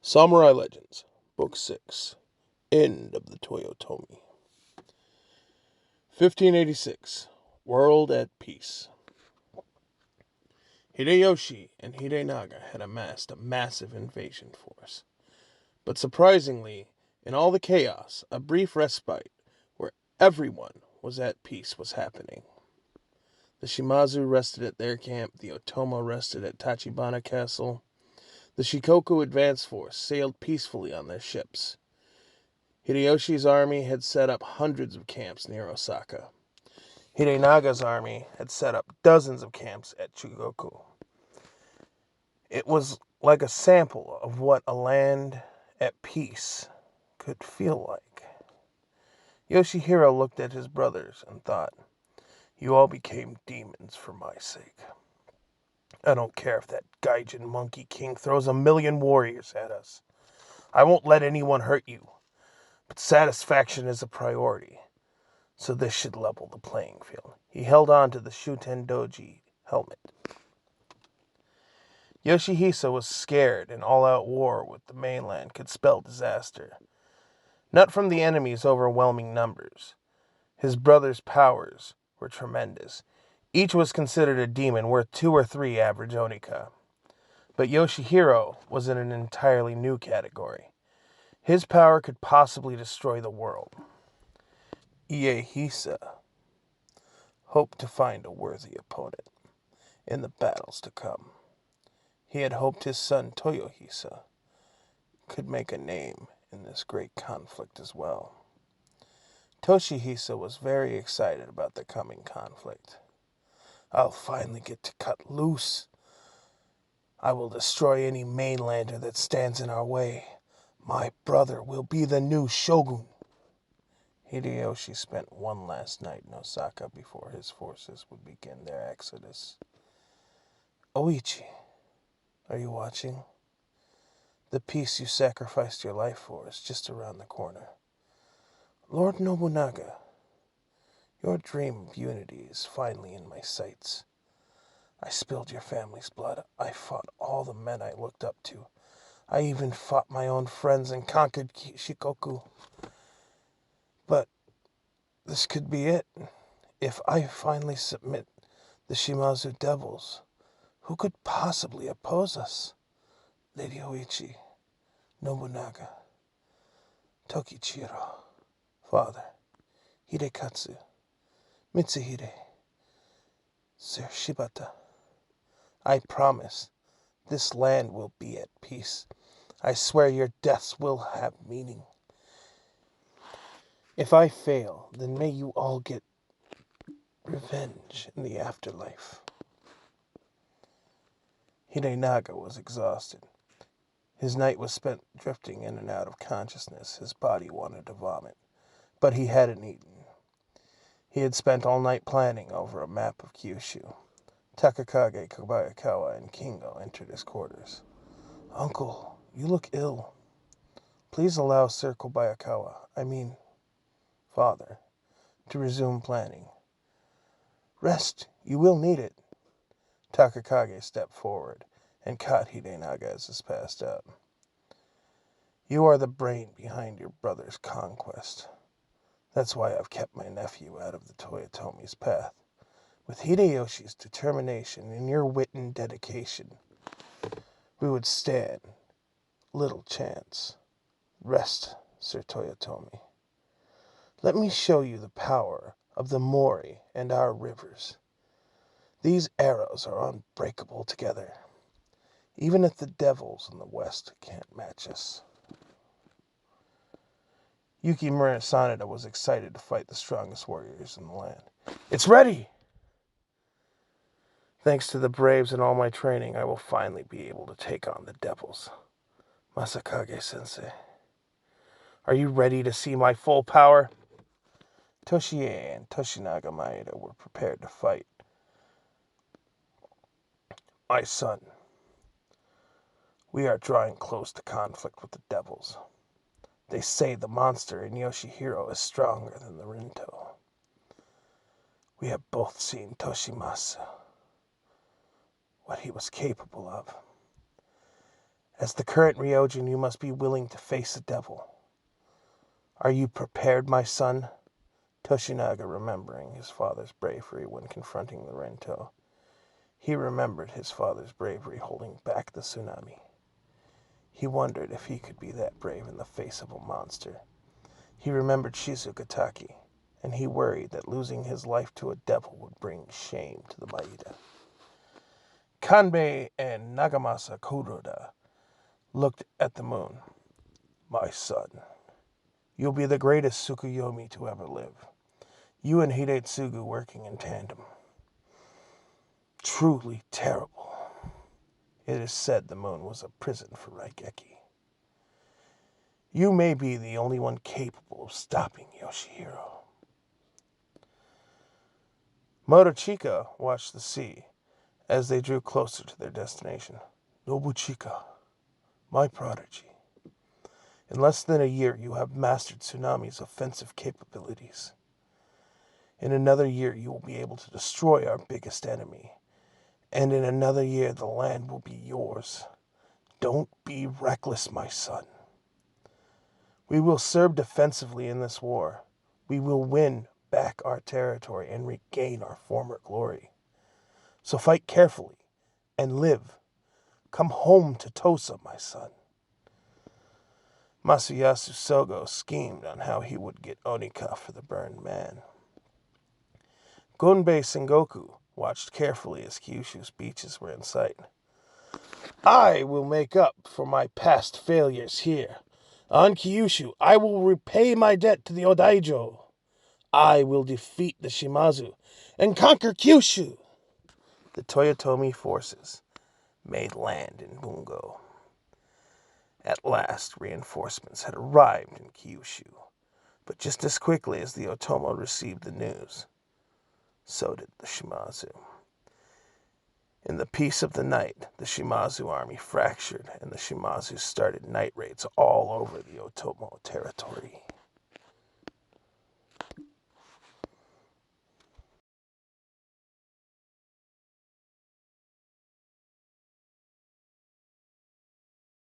Samurai Legends, Book 6, End of the Toyotomi. 1586, World at Peace. Hideyoshi and Hidenaga had amassed a massive invasion force. But surprisingly, in all the chaos, a brief respite where everyone was at peace was happening. The Shimazu rested at their camp, the Otoma rested at Tachibana Castle. The Shikoku advance force sailed peacefully on their ships. Hideyoshi's army had set up hundreds of camps near Osaka. Hidenaga's army had set up dozens of camps at Chugoku. It was like a sample of what a land at peace could feel like. Yoshihiro looked at his brothers and thought, "You all became demons for my sake. I don't care if that Gaijin Monkey King throws 1,000,000 warriors at us. I won't let anyone hurt you. But satisfaction is a priority, so this should level the playing field." He held on to the Shuten Doji helmet. Yoshihisa was scared an all-out war with the mainland could spell disaster. Not from the enemy's overwhelming numbers. His brothers' powers were tremendous. Each was considered a demon worth 2 or 3 average Onika. But Yoshihiro was in an entirely new category. His power could possibly destroy the world. Ieihisa hoped to find a worthy opponent in the battles to come. He had hoped his son Toyohisa could make a name in this great conflict as well. Toshihisa was very excited about the coming conflict. "I'll finally get to cut loose. I will destroy any mainlander that stands in our way. My brother will be the new shogun." Hideyoshi spent one last night in Osaka before his forces would begin their exodus. "Oichi, are you watching? The peace you sacrificed your life for is just around the corner. Lord Nobunaga, your dream of unity is finally in my sights. I spilled your family's blood. I fought all the men I looked up to. I even fought my own friends and conquered Shikoku. But this could be it. If I finally submit the Shimazu devils, who could possibly oppose us? Lady Oichi, Nobunaga, Tokichiro, Father, Hidekatsu, Mitsuhide, Sir Shibata. I promise this land will be at peace. I swear your deaths will have meaning. If I fail, then may you all get revenge in the afterlife." Hidenaga was exhausted. His night was spent drifting in and out of consciousness. His body wanted to vomit, but he hadn't eaten. He had spent all night planning over a map of Kyushu. Takakage, Kobayakawa, and Kingo entered his quarters. "Uncle, you look ill. Please allow Sir Kobayakawa, Father, to resume planning. Rest, you will need it." Takakage stepped forward and caught Hidenaga as he passed out. "You are the brain behind your brother's conquest. That's why I've kept my nephew out of the Toyotomi's path. With Hideyoshi's determination and your wit and dedication, we would stand little chance. Rest, Sir Toyotomi. Let me show you the power of the Mori and our rivers. These arrows are unbreakable together. Even if the devils in the west can't match us." Yukimura Sanada was excited to fight the strongest warriors in the land. "It's ready! Thanks to the Braves and all my training, I will finally be able to take on the devils. Masakage-sensei, are you ready to see my full power?" Toshie and Toshinaga Maeda were prepared to fight. "My son, we are drawing close to conflict with the devils. They say the monster in Yoshihiro is stronger than the Rinto. We have both seen Toshimasa, what he was capable of. As the current Ryojin, you must be willing to face the devil. Are you prepared, my son? Toshinaga, remembering his father's bravery when confronting the Rento. He remembered his father's bravery holding back the tsunami. He wondered if he could be that brave in the face of a monster. He remembered Shizugataki, and he worried that losing his life to a devil would bring shame to the Maeda. Kanbei and Nagamasa Kuroda looked at the moon. My son, you'll be the greatest Tsukuyomi to ever live. You and Hidetsugu working in tandem. Truly terrible. It is said the moon was a prison for Raigeki. You may be the only one capable of stopping Yoshihiro. Motochika watched the sea as they drew closer to their destination. Nobuchika, my prodigy. In less than a year, you have mastered Tsunami's offensive capabilities. In another year, you will be able to destroy our biggest enemy. And in another year, the land will be yours. Don't be reckless, my son. We will serve defensively in this war. We will win back our territory and regain our former glory. So fight carefully and live. Come home to Tosa, my son. Masuyasu Sogo schemed on how he would get Onika for the burned man. Gonbei Sengoku watched carefully as Kyushu's beaches were in sight. I will make up for my past failures here. On Kyushu, I will repay my debt to the Odaijo. I will defeat the Shimazu and conquer Kyushu. The Toyotomi forces made land in Bungo. At last, reinforcements had arrived in Kyushu, but just as quickly as the Otomo received the news, so did the Shimazu. In the peace of the night, the Shimazu army fractured, and the Shimazu started night raids all over the Otomo territory.